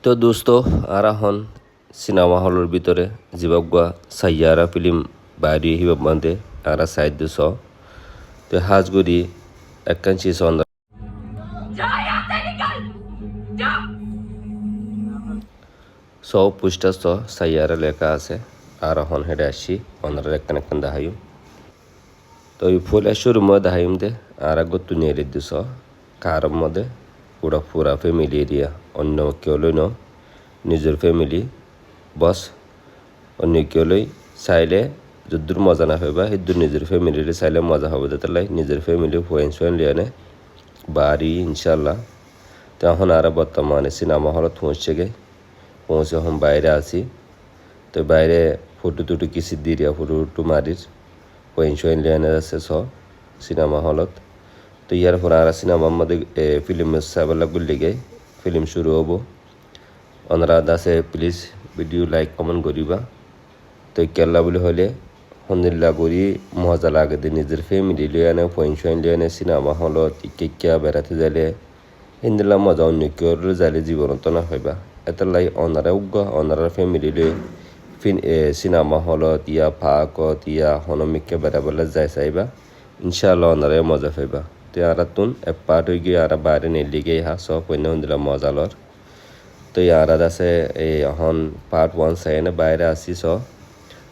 তো দোস্ত আর এখন সিনেমা হলের ভিতরে জিবাগুয়া সাইয়ারা ফিল্ম বাইরে হিবাব মানতে আর সাইড স তো হাজগুড়ি একখানছি সন্ধ্যা সব পুষ্টা সাইয়ারা লেখা আছে আর এখন হেঁটে আসছি অন্যরা একখান একখান দেখাইম তো এই ফুল শুরুর মধ্যে দেখাইম দে আর গত্তু নিয়ে দিস কার মধ্যে পুরা ফ্যামিলি এরিয়া অন্য কেউ লই ন নিজের ফ্যামিলি বস অন্য কেউ লই চাইলে যদ্দূর মজা না হইবা সিদ্দূর নিজের ফ্যামিলির চাইলে মজা হবে তাই নিজের ফ্যামিলি ফোয়েন সোয়েন লিয়ানে বাড়ি ইনশাল্লাহ তো এখন আর বর্তমানে সিনেমা হলত পৌঁছে এখন বাইরে আছি তো বাইরে ফটো টুটু কিসি দিয়া ফটো টুটু মারির ফোয়েন সোয়েন লিয়ানে আছে সিনেমা হলত তো ইয়ার পর আর সিনেমার মধ্যে ফিল্ম চাইবার গুলি গে ফিল্ম শুরু হব অনুরাধ আছে প্লিজ ভিডিও লাইক কমেন্ট করিবা তো কেল্লা বলে হলে সন্দিল্লা করি মজা লাগে দে নিজের ফ্যামিলি লিয়ে আনে ফোন সোয়েন লিয়ে আনে সিনেমা হলত ইকেকিয়া বেড়াতে যাইলে হিন্দিল্লা মজা অন্য কেউ যাইলে জীবনত না হইবা এত লাই অনারা উগ্গ অনারার ফ্যামিলি লিয়ে সিনেমা হলত ইয়া ফাঁকত ইয়া হনমিকে বেড়াবেলা যাই চাইবা ইনশাআল্লাহ অনারাই মজা পাইবা তো আর তুন এপার্ট হয়ে গিয়ে আর বাইরে নিলি গিয়ে সব অন্য সন্দিল্লা মজা লর তো ইয়ার আছে এই এখন পার্ট 1 চাইনে বাইরে আসি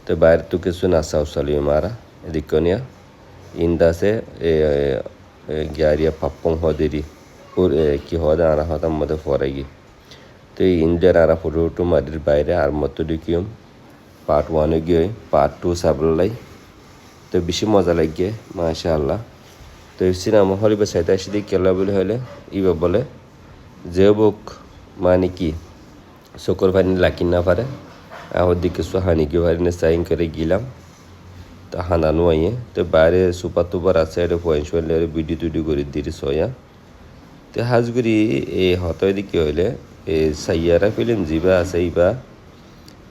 তো বাইরে তো কিছু নাচা উচালি মারা এদিকে নিয়া ইন্দা আছে গিয়ারিয়া পাপ্পং হদেরি ওর কি হদে আর হতার মধ্যে পরে গিয়ে তো এই ইন্ডিয়ার আর ফটো মারির বাইরে আর মতো দেখিম পার্ট 1 গিয়ে পার্ট 2 সাবলাই তো বেশি মজা লাগে মাশাআল্লাহ তো এই সিনেমা হলিবে চাইতে আসি দিয়ে কেলা বলে হলে ইবা বলে যে বুক মানে কি চকুর পানি লাকি না পারে আবার দিকে হানি কি ভারি সাইন করে গেলাম তো হানানো আইয়ে তো বাইরে সুপার টুপার আছে এটা পয়েন্ট হইলে ভিডিও টুডিও করে দিরি সয়া তো হাজগুড়ি এই হতই দিকে হইলে এই সাইয়ারা ফিল্ম যিবা আছে ইবা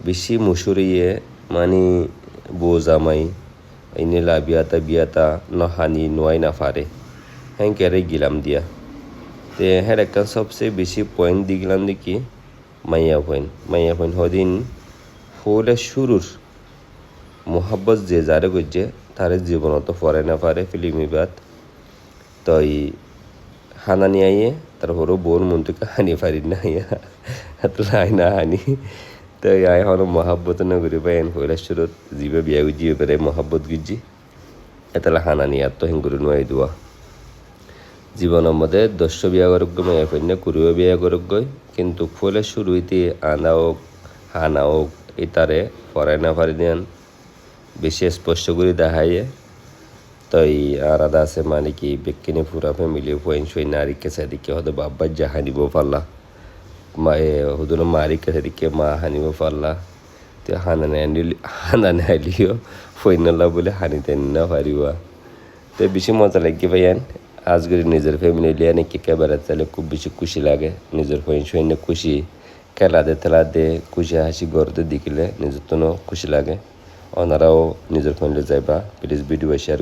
বেশি মুসুরিয়ে মানে বউ জামাই এনে বিয়াতা নহানি নোয়াই না পারে হ্যাঁ কেরে গেলাম দিয়া তো হ্যাঁ একটা সবচেয়ে বেশি পয়েন্ট দিয়ে গেলাম দেখি মাইয়া পয়েন্ট হদিন ফুলে শুরুর মোহাব্বত যে যারে করছে তার জীবনত পরে না পারে ফিল্মিবাদ তো এই হানানি আইয়ে তারপরও বোর মন্ত্রীকে হানি পারি না লাই না হানি তো আই হলো মহাব্বত না করি পাইন ফুলে শুরুত জীবে বিয়া গুজিয়ে পেরে মহাব্বত গুজি এতলা হানানি আর তো হিঙ্গুরি নোয়াই দেওয়া জীবনের মধ্যে 10 বিয়া করক মাইয়া ফেন্না 20 বিয়া করক কিন্তু ফুলে শুরু হইতে আনা হোক হানা হোক ইতারে পরে না পারি দেন বেশি স্পষ্ট করে দেখাইয়ে তো এই আলাদা আছে মানে কি বেকিনে পুরা ফ্যামিলি পয়েন্ট সই নারীকে সেদিকে হয়তো বাব্বা যা হানিব পারলা মা হুদুনো মারিকে সেদিকে মা হানিব পারলা তো হানানে আইলিও ফইনাল্লা বলে হানিতে না পারিবা তো বেশি মজা লাগে ভাইয়ান আজকের নিজের ফ্যামিলি লিয়ে নাকি বেড়াতে চাইলে খুব বেশি খুশি লাগে নিজের পয়েন্ট সই খুশি খেলা দে খুশি হাসি গড়তে দেখিলে নিজের তো খুশি লাগে ওনারাও নিজের ফ্যামিলি যাইবা প্লিজ ভিডিও শেয়ার